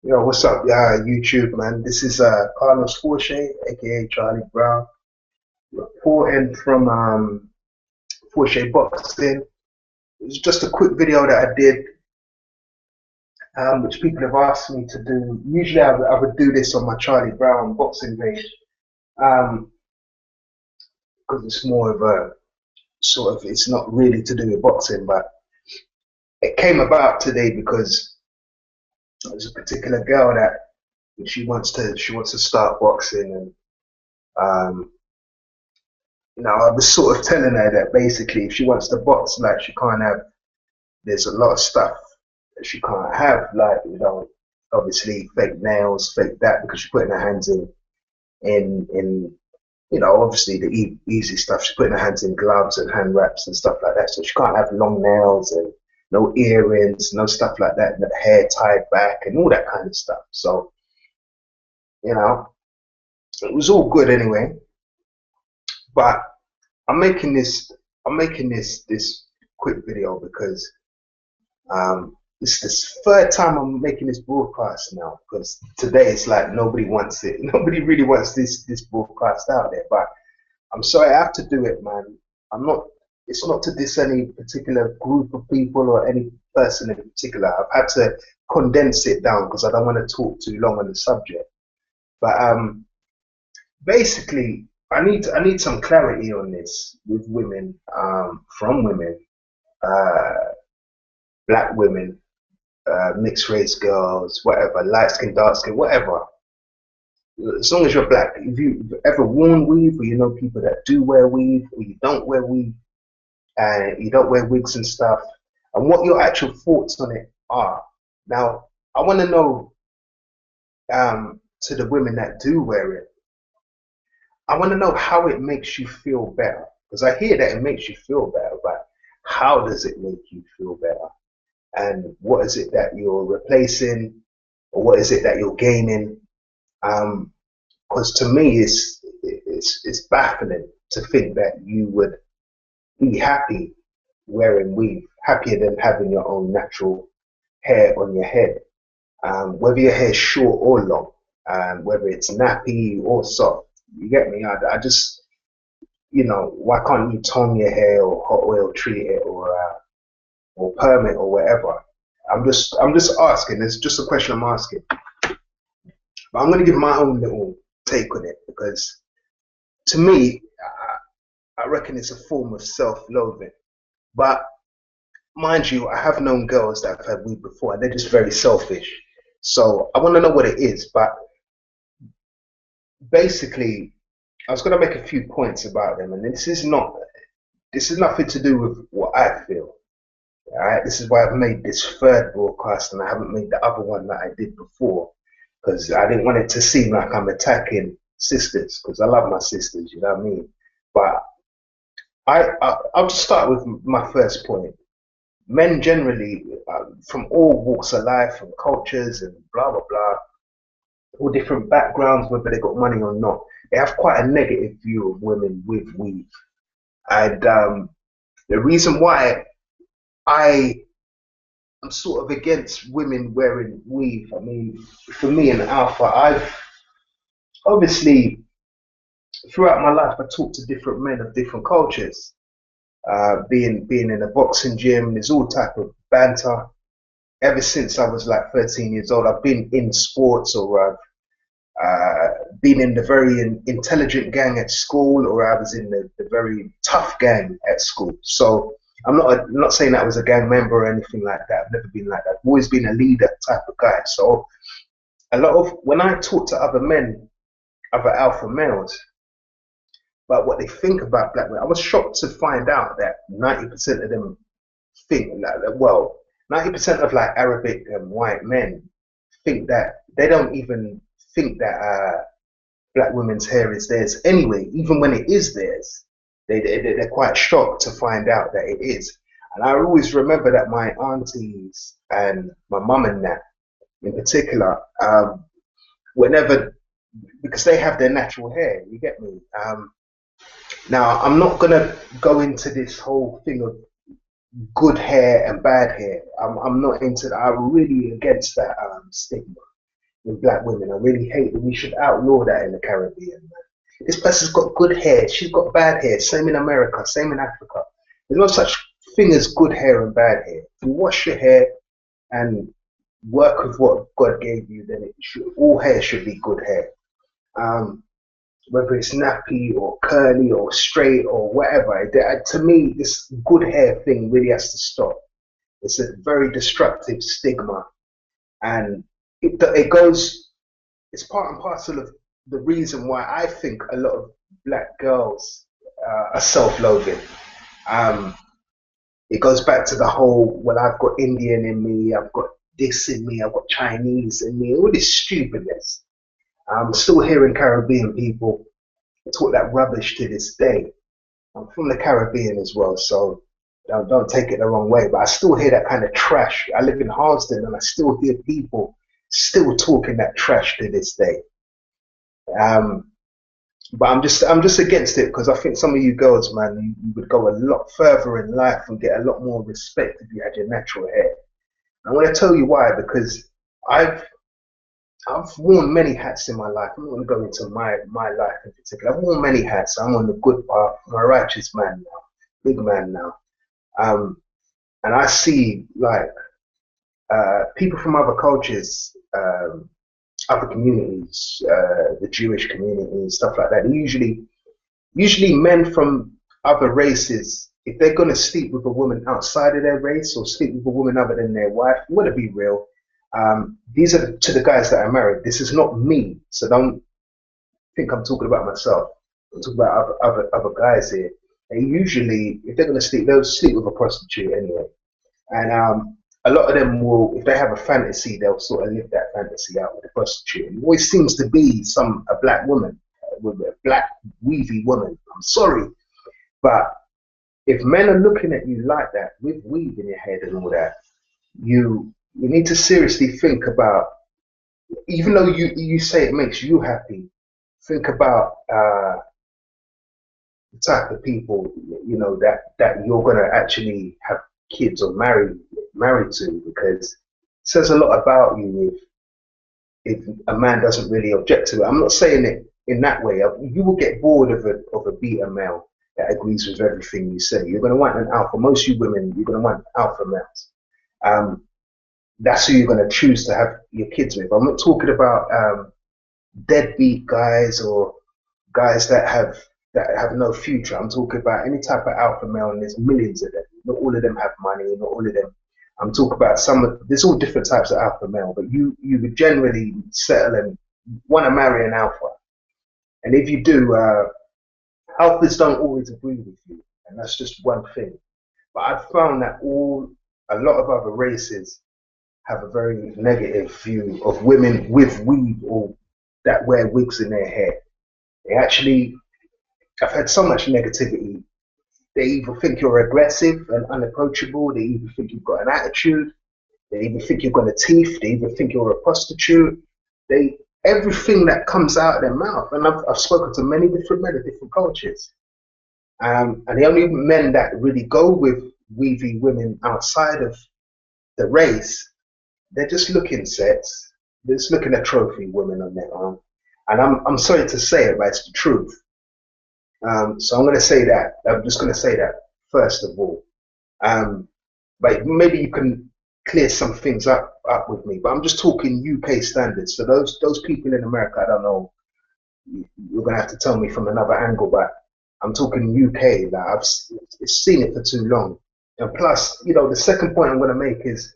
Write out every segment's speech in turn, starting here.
Yo, what's up, YouTube, man? This is Carlos Faucher, aka Charlie Brown, reporting from Faucher Boxing. It was just a quick video that I did, which people have asked me to do. Usually, I would do this on my Charlie Brown boxing page, um, because it's more of a sort of, it's not really to do with boxing, but it came about today because there's a particular girl that she wants to start boxing, and um, I was sort of telling her that basically if she wants to box, like she can't have, there's a lot of stuff that she can't have, like, obviously fake nails, fake that, because she's putting her hands in obviously the easy stuff. She's putting her hands in gloves and hand wraps and stuff like that. So she can't have long nails and no earrings, no stuff like that, and the hair tied back and all that kind of stuff. So, you know, it was all good anyway. But I'm making this quick video because it's this third time I'm making this broadcast now, because today it's like nobody wants it. Nobody really wants this broadcast out there. But I'm sorry, I have to do it, man. I'm not. It's not to diss any particular group of people or any person in particular. I've had to condense it down because I don't want to talk too long on the subject. But basically, I need some clarity on this with women, from women, uh, black women, mixed race girls, whatever, light skin, dark skin, whatever. As long as you're black, if you've ever worn weave, or you know people that do wear weave, or you don't wear weave, and you don't wear wigs and stuff, and what your actual thoughts on it are. Now, I want to know, to the women that do wear it, I want to know how it makes you feel better, because I hear that it makes you feel better, but how does it make you feel better? And what is it that you're replacing, or what is it that you're gaining? Because to me, it's baffling to think that you would be happy wearing weave, happier than having your own natural hair on your head, whether your hair is short or long, whether it's nappy or soft. You get me? I just, why can't you tone your hair or hot oil treat it, or perm it or whatever? I'm just asking. It's just a question I'm asking. But I'm going to give my own little take on it, because to me, I reckon it's a form of self-loathing. But mind you, I have known girls that have had weed before, and they're just very selfish. So I want to know what it is. But basically, I was going to make a few points about them, and this is nothing to do with what I feel. All right, this is why I've made this third broadcast, and I haven't made the other one that I did before, because I didn't want it to seem like I'm attacking sisters, because I love my sisters, you know what I mean? But I'll just start with my first point. Men generally, from all walks of life, from cultures and blah blah blah, all different backgrounds, whether they got money or not, they have quite a negative view of women with weave. And the reason why I am sort of against women wearing weave, I mean, for me and Alpha, I've obviously throughout my life I talked to different men of different cultures. Being in a boxing gym, there's all type of banter. Ever since I was like 13 years old, I've been in sports, or I've been in the very intelligent gang at school, or I was in the very tough gang at school. So I'm not saying that I was a gang member or anything like that. I've never been like that. I've always been a leader type of guy. So a lot of, when I talk to other men, other alpha males, about what they think about black men, I was shocked to find out that 90% of them think that, well, 90% of like Arabic and white men think that they don't even think that black women's hair is theirs anyway. Even when it is theirs, they're quite shocked to find out that it is. And I always remember that my aunties and my mum and that in particular, whenever, because they have their natural hair, you get me? Now, I'm not going to go into this whole thing of good hair and bad hair. I'm not into that. I'm really against that stigma with black women. I really hate that. We should outlaw that in the Caribbean. Man. This person's got good hair. She's got bad hair. Same in America. Same in Africa. There's no such thing as good hair and bad hair. If you wash your hair and work with what God gave you, then all hair should be good hair. Um, Whether it's nappy or curly or straight or whatever. To me, this good hair thing really has to stop. It's a very destructive stigma, and it goes. It's part and parcel of the reason why I think a lot of black girls are self-loathing. Um, it goes back to the whole, well, I've got Indian in me, I've got this in me, I've got Chinese in me, all this stupidness. I'm still hearing Caribbean people talk that rubbish to this day. I'm from the Caribbean as well, so don't take it the wrong way, but I still hear that kind of trash. I live in Harlesden and I still hear people still talking that trash to this day. Um, but I'm just against it because I think some of you girls, man, you would go a lot further in life and get a lot more respect if you had your natural hair. I'm going to tell you why, because I've I've worn many hats in my life. I'm not going to go into my life in particular. I've worn many hats. I'm on the good path. I'm a righteous man now, big man now. Um, and I see like people from other cultures, other communities, the Jewish community, stuff like that. Usually men from other races, if they're going to sleep with a woman outside of their race or sleep with a woman other than their wife, you want to be real. These are to the guys that are married. This is not me, so don't think I'm talking about myself. I'm talking about other guys here. They usually, if they're going to sleep, they'll sleep with a prostitute anyway. And a lot of them will, if they have a fantasy, they'll sort of live that fantasy out with a prostitute. And it always seems to be a black woman, with a black weavy woman. I'm sorry, but if men are looking at you like that with weave in your head and all that, you need to seriously think about. Even though you say it makes you happy, think about the type of people that you're gonna actually have kids or married to, because it says a lot about you if a man doesn't really object to it. I'm not saying it in that way. You will get bored of a beta male that agrees with everything you say. You're going to want an alpha. Most of you women, you're going to want alpha males. Um, that's who you're going to choose to have your kids with. I'm not talking about deadbeat guys or guys that have no future. I'm talking about any type of alpha male, and there's millions of them. Not all of them have money. Not all of them. I'm talking about there's all different types of alpha male, but you would generally settle and want to marry an alpha. And if you do, alphas don't always agree with you, and that's just one thing. But I've found that a lot of other races have a very negative view of women with weave or that wear wigs in their hair. They actually, I've had so much negativity. They either think you're aggressive and unapproachable. They either think you've got an attitude. They either think you've got a teeth. They either think you're a prostitute. Everything that comes out of their mouth. And I've spoken to many different men of different cultures. And the only men that really go with weavy women outside of the race, they're just looking sex. They're just looking at trophy women on their arm. And I'm sorry to say it, but it's the truth. So I'm going to say that. I'm just going to say that first of all. But maybe you can clear some things up with me. But I'm just talking UK standards. So those people in America, I don't know. You're going to have to tell me from another angle. But I'm talking UK. Like I've seen it for too long. And plus, the second point I'm going to make is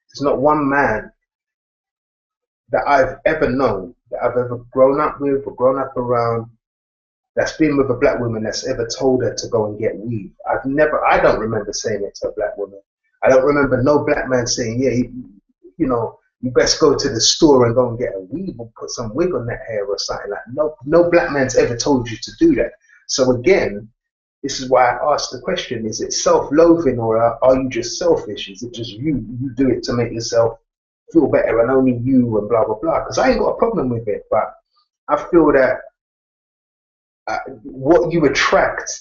there's not one man that I've ever known, that I've ever grown up with or grown up around, that's been with a black woman that's ever told her to go and get weave. I don't remember saying it to a black woman. I don't remember no black man saying, yeah, you best go to the store and go and get a weave or put some wig on that hair or something like that. No black man's ever told you to do that. So again, this is why I asked the question, is it self-loathing or are you just selfish? Is it just you do it to make yourself feel better and only you and blah, blah, blah? Because I ain't got a problem with it, but I feel that what you attract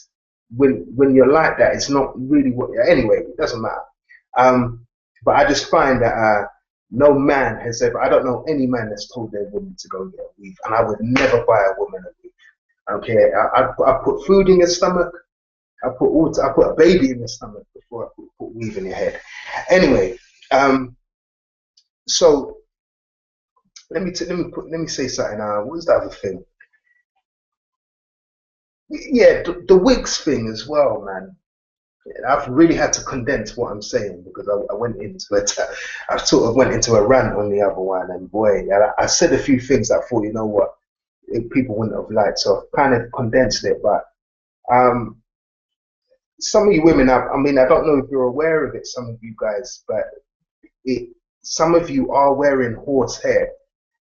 when you're like that, it's not really what. Anyway, it doesn't matter. But I just find that no man has ever. I don't know any man that's told their woman to go get a weave, and I would never buy a woman a weave. I don't care. I put food in your stomach. I put water. I put a baby in your stomach before I put weave in your head. Anyway, so let me say something. What was the other thing? Yeah, the wigs thing as well, man. I've really had to condense what I'm saying because I went into it. I sort of went into a rant on the other one, and boy, I said a few things that I thought, you know what, people wouldn't have liked. So I've kind of condensed it. But um, some of you women, I mean, I don't know if you're aware of it, some of you guys, but it, some of you are wearing horse hair,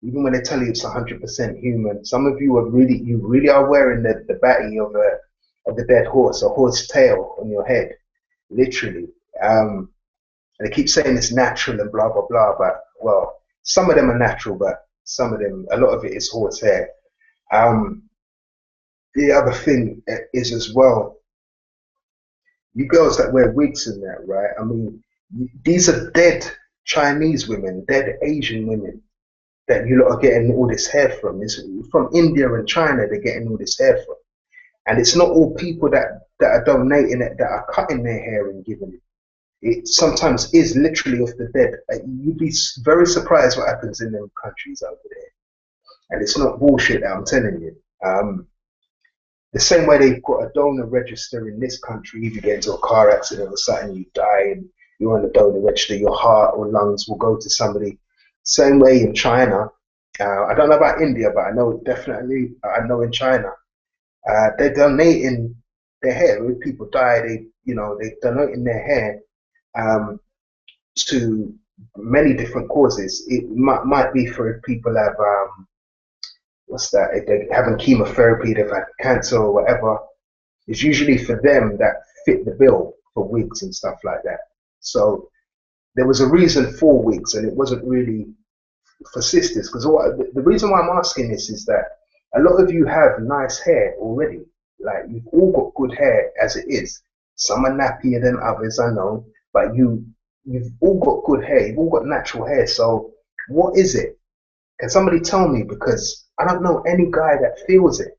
even when they tell you it's 100% human. Some of you are really, you really are wearing the batty of the dead horse, a horse tail on your head, literally. And they keep saying it's natural and blah blah blah, but well, some of them are natural, but some of them, a lot of it is horse hair. Um, the other thing is as well, you girls that wear wigs and that, right? I mean, these are dead Chinese women, dead Asian women that you lot are getting all this hair from. It's from India and China. They're getting all this hair from, and it's not all people that are donating it that are cutting their hair and giving it. It sometimes is literally off the dead. You'd be very surprised what happens in them countries over there, and it's not bullshit that I'm telling you. The same way they've got a donor register in this country, if you get into a car accident or something, you die and you're on the donor register, your heart or lungs will go to somebody. Same way in China. I don't know about India, but I know definitely, I know in China, they're donating their hair. When people die, they're donating their hair to many different causes. It might be for if people have what's that? If they're having chemotherapy, they've had cancer or whatever. It's usually for them that fit the bill for wigs and stuff like that. So there was a reason for wigs, and it wasn't really for sisters. Because the reason why I'm asking this is that a lot of you have nice hair already. Like, you've all got good hair as it is. Some are nappier than others, I know, but you've all got good hair. You've all got natural hair. So what is it? Can somebody tell me? Because I don't know any guy that feels it.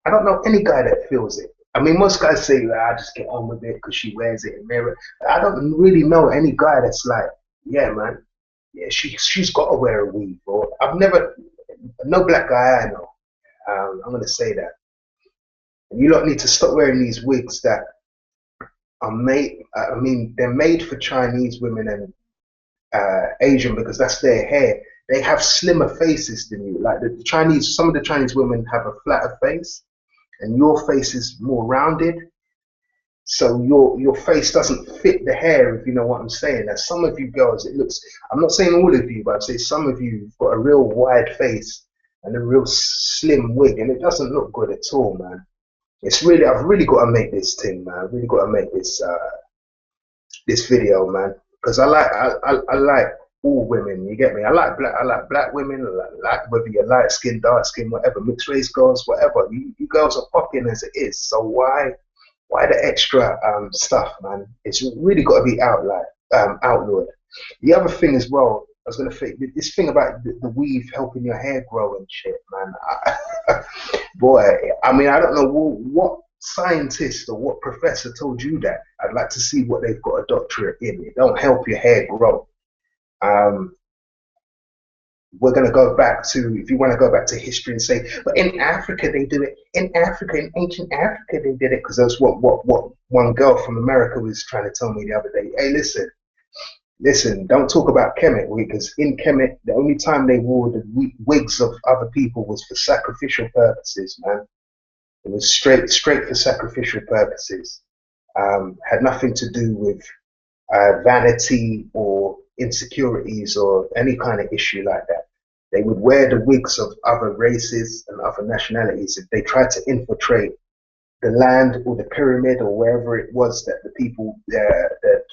I don't know any guy that feels it. I mean, most guys say, I just get on with it because she wears it in mirror. I don't really know any guy that's like, yeah, man, yeah, she's got to wear a weave. Or I've never, no black guy I know. I'm going to say that. And you lot need to stop wearing these wigs that are made, I mean, they're made for Chinese women and Asian because that's their hair. They have slimmer faces than you. Like the Chinese, some of the Chinese women have a flatter face, and your face is more rounded. So your face doesn't fit the hair, if you know what I'm saying. Now, some of you girls, it looks, I'm not saying all of you, but I'd say some of you have got a real wide face and a real slim wig, and it doesn't look good at all, man. It's really, I've really got to make this thing, man. I've really got to make this video, man, because I like all women. You get me? I like black women. I like whether you're light skin, dark skin, whatever, mixed race girls, whatever. You girls are popping as it is. So why the extra stuff, man? It's really got to be outlawed. The other thing as well, I was gonna say this thing about the weave helping your hair grow and shit, man. Boy, I mean, I don't know what scientist or what professor told you that. I'd like to see what they've got a doctorate in. It don't help your hair grow. We're going to go back to, if you want to go back to history and say, but in Africa they do it. In Africa, in ancient Africa they did it, because that's what one girl from America was trying to tell me the other day. Hey, listen, don't talk about Kemet, because in Kemet, the only time they wore the wigs of other people was for sacrificial purposes, man. It was straight for sacrificial purposes. Had nothing to do with vanity or insecurities or any kind of issue like that. They would wear the wigs of other races and other nationalities if they tried to infiltrate the land or the pyramid or wherever it was that the people, the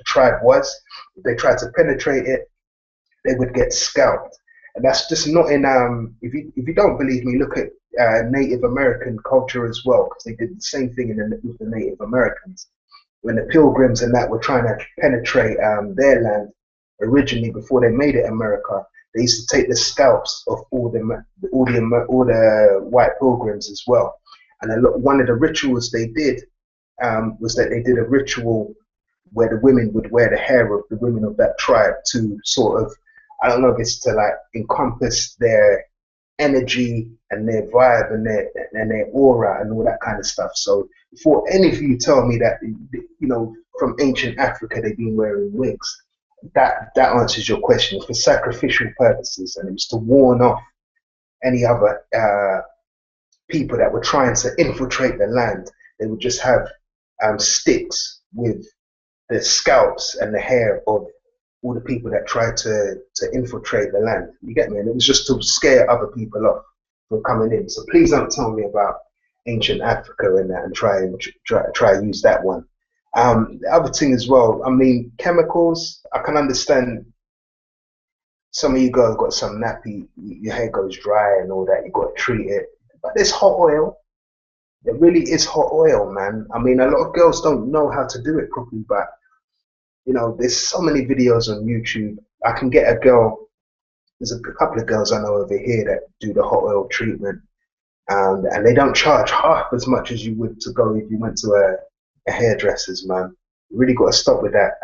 tribe was. If they tried to penetrate it, they would get scalped. And that's just not in, if you don't believe me, look at Native American culture as well, because they did the same thing with the Native Americans. When the Pilgrims and that were trying to penetrate their land originally before they made it America, they used to take the scalps of all the white Pilgrims as well. And one of the rituals they did was that they did a ritual where the women would wear the hair of the women of that tribe to sort of, I don't know if it's to like encompass their energy and their vibe and their aura and all that kind of stuff. So before any of you tell me that, you know, from ancient Africa they've been wearing wigs, that answers your question. For sacrificial purposes, and it was to warn off any other people that were trying to infiltrate the land. They would just have sticks with the scalps and the hair of all the people that tried to infiltrate the land. You get me? And it was just to scare other people off from coming in. So please don't tell me about ancient Africa and that and try use that one. The other thing as well, I mean, chemicals, I can understand some of you guys got some nappy, your hair goes dry and all that, you got to treat it. But there's hot oil. There really is hot oil, man. I mean, a lot of girls don't know how to do it properly, but you know, there's so many videos on YouTube. I can get a girl, there's a couple of girls I know over here that do the hot oil treatment, and they don't charge half as much as you would to go if you went to a hairdresser's, man. You really got to stop with that,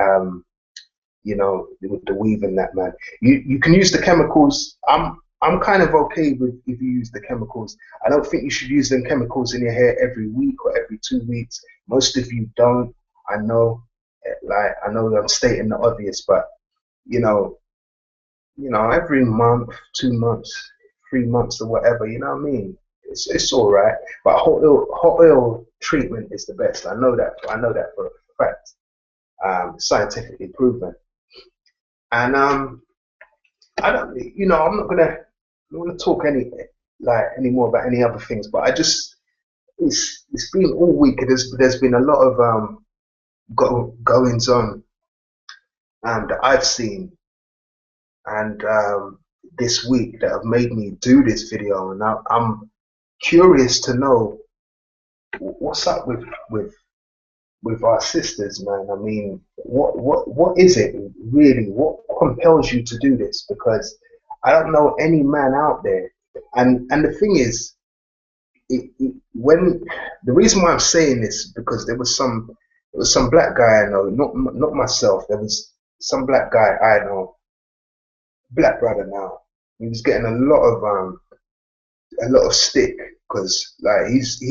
you know, with the weave and that, man. You can use the chemicals. I'm kind of okay with if you use the chemicals. I don't think you should use them chemicals in your hair every week or every 2 weeks. Most of you don't, I know. Like, I know I'm stating the obvious, but you know, every month, 2 months, 3 months, or whatever. You know what I mean? It's all right. But hot oil treatment is the best. I know that. I know that for a fact. Scientifically proven. And I don't. You know, I'm not gonna talk any more about any other things. But I just it's been all week. There's been a lot of goings on that I've seen and this week that have made me do this video, and I'm curious to know what's up with our sisters, man. I mean, what is it really? What compels you to do this? Because I don't know any man out there, and the thing is, when the reason why I'm saying this is because there was some black guy I know, not myself. There was some black guy I know, black brother now. He was getting a lot of stick because like he's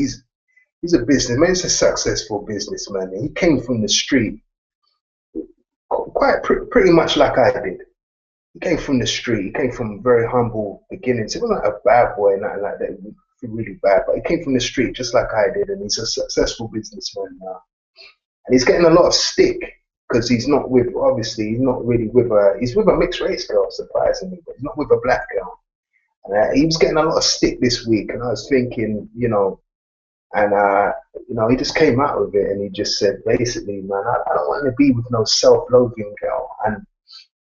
a businessman. He's a successful businessman. And he came from the street, pretty much like I did. He came from the street. He came from very humble beginnings. He wasn't a bad boy, nothing like that. Really bad, but he came from the street just like I did, and he's a successful businessman now. And he's getting a lot of stick because he's not with, obviously, he's not really with he's with a mixed race girl, surprisingly, but he's not with a black girl. And he was getting a lot of stick this week, and I was thinking, you know, and you know, he just came out with it, and he just said, basically, man, I don't want to be with no self-loathing girl. And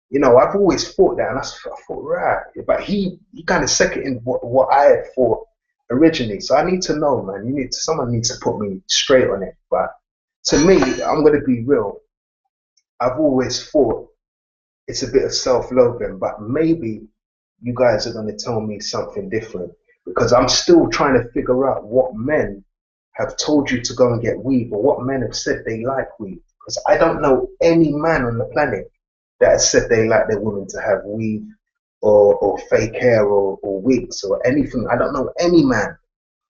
you know, I've always thought that, and I thought, right, but he kind of seconded what I had thought originally. So I need to know, man. Someone needs to put me straight on it. But to me, I'm gonna be real. I've always thought it's a bit of self-loathing, but maybe you guys are gonna tell me something different, because I'm still trying to figure out what men have told you to go and get weave, or what men have said they like weave. Because I don't know any man on the planet that has said they like their women to have weave or fake hair or wigs or anything. I don't know any man.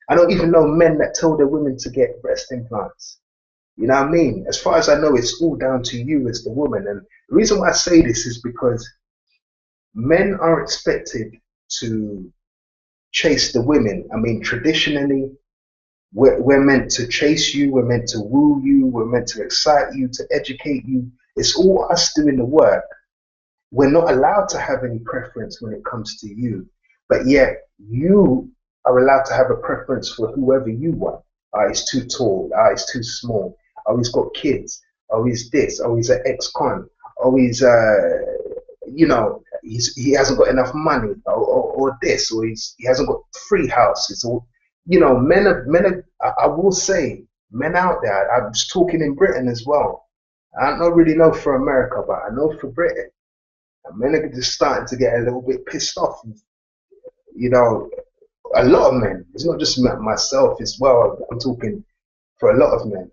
I don't even know men that tell their women to get breast implants. You know what I mean? As far as I know, it's all down to you as the woman. And the reason why I say this is because men are expected to chase the women. I mean, traditionally, we're meant to chase you, we're meant to woo you, we're meant to excite you, to educate you. It's all us doing the work. We're not allowed to have any preference when it comes to you, but yet you are allowed to have a preference for whoever you want. Oh, he's too tall. Oh, he's too small. Oh, he's got kids. Oh, he's this. Oh, he's an ex-con. Oh, he's, you know, he hasn't got enough money, or this, or he hasn't got free houses, or you know, I will say, men out there. I was talking in Britain as well. I don't really know for America, but I know for Britain, and men are just starting to get a little bit pissed off. You know, a lot of men. It's not just myself as well. I'm talking for a lot of men,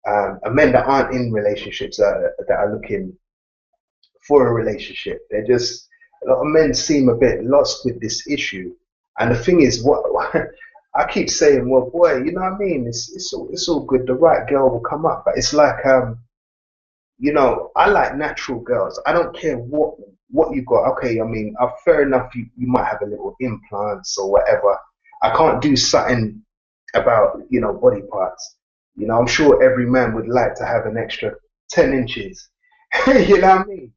and men that aren't in relationships that are looking for a relationship. They're just, a lot of men seem a bit lost with this issue. And the thing is, what I keep saying, well, boy, you know what I mean? It's all good. The right girl will come up, but it's like, you know, I like natural girls. I don't care what you got. Okay, I mean, fair enough. You might have a little implants or whatever. I can't do something about, you know, body parts. You know, I'm sure every man would like to have an extra 10 inches. You know what I mean?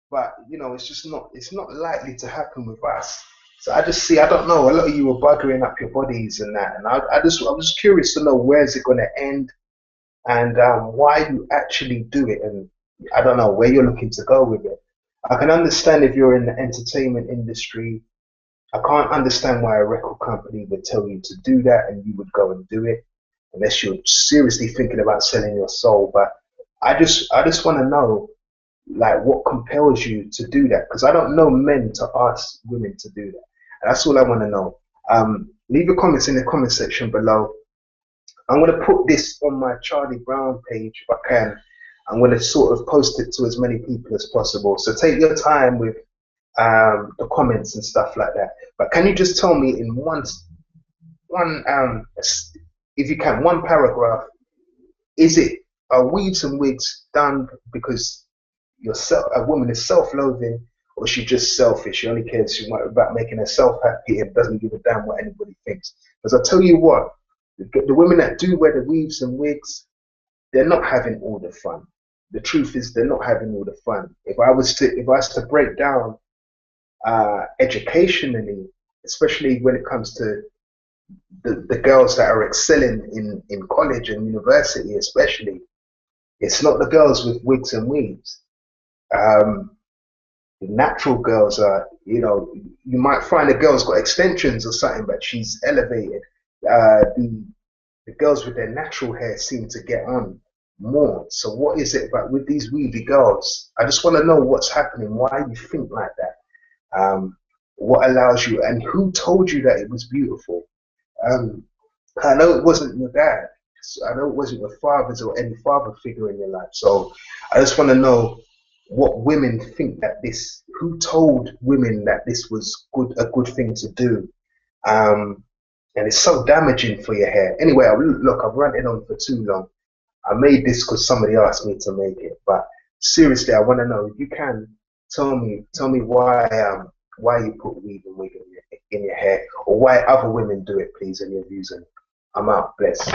But you know, it's not likely to happen with us. So I just see, I don't know, a lot of you are buggering up your bodies and that, and I was curious to know where's it going to end, and why you actually do it, and I don't know where you're looking to go with it. I can understand if you're in the entertainment industry. I can't understand why a record company would tell you to do that and you would go and do it, unless you're seriously thinking about selling your soul. But I just want to know, like, what compels you to do that, because I don't know men to ask women to do that, and that's all I want to know. Leave your comments in the comment section below. I'm going to put this on my Charlie Brown page if I can. I'm going to sort of post it to as many people as possible, so take your time with the comments and stuff like that. But can you just tell me in one if you can, one paragraph, is it, are weaves and wigs done because a woman is self-loathing, or she just selfish? She only cares about making herself happy and doesn't give a damn what anybody thinks? Because I tell you what, the women that do wear the weaves and wigs, they're not having all the fun. The truth is, they're not having all the fun. If I was to break down educationally, especially when it comes to the girls that are excelling in college and university, especially, it's not the girls with wigs and weaves. The natural girls are, you know, you might find a girl's got extensions or something, but she's elevated. The girls with their natural hair seem to get on more. So what is it about with these weavy girls? I just want to know what's happening, why you think like that, what allows you, and who told you that it was beautiful. I know it wasn't your dad. I know it wasn't your father's or any father figure in your life. So I just want to know what women think that this, who told women that this was a good thing to do. And it's so damaging for your hair. Anyway, look, I've ranted on for too long. I made this because somebody asked me to make it. But seriously, I want to know, if you can, tell me why you put weave and wig in your hair, or why other women do it, please, and your views on it. I'm out. Bless.